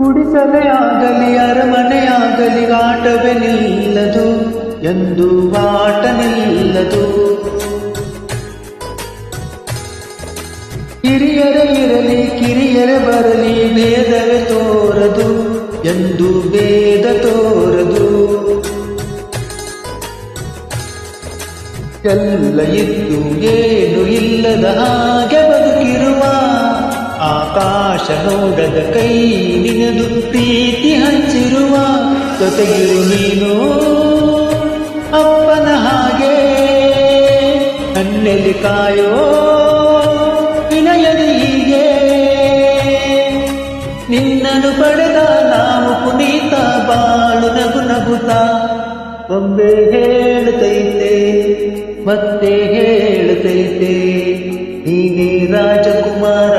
ಗುಡಿಸಲೇ ಆಗಲಿ ಅರಮನೆಯಾಗಲಿ ಆಟವೇ ನಿಲ್ಲದು, ಎಂದು ಆಟ ನಿಲ್ಲದು. ಹಿರಿಯರೇ ಇರಲಿ ಕಿರಿಯರೇ ಬರಲಿ ಭೇದವೇ ತೋರದು, ಎಂದು ಭೇದ ತೋರದು. ಎಲ್ಲ ಇದ್ದು ಏನು ಇಲ್ಲದ ಹಾಗೆ ಬದುಕಿರುವ, ಆಕಾಶ ನೋಡದ ಕೈ ನಿನದು ಪ್ರೀತಿ ಹಂಚಿರುವ. ಜೊತೆಗಿರು ನೀನು ಅಪ್ಪನ ಹಾಗೆ, ಕಣ್ಣಲ್ಲಿ ಕಾಯೋ ವಿನಯದ ಹೀಗೆ. ನಿನ್ನನ್ನು ಪಡೆದ ನಾವು ಪುನೀತ, ಬಾಳು ನಗು ನಗುತ್ತಾ. ಒಮ್ಮೆ ಹೇಳುತ್ತೈತೆ ಮತ್ತೆ ಹೇಳುತ್ತೈತೆ, ನೀನೇ ರಾಜಕುಮಾರ.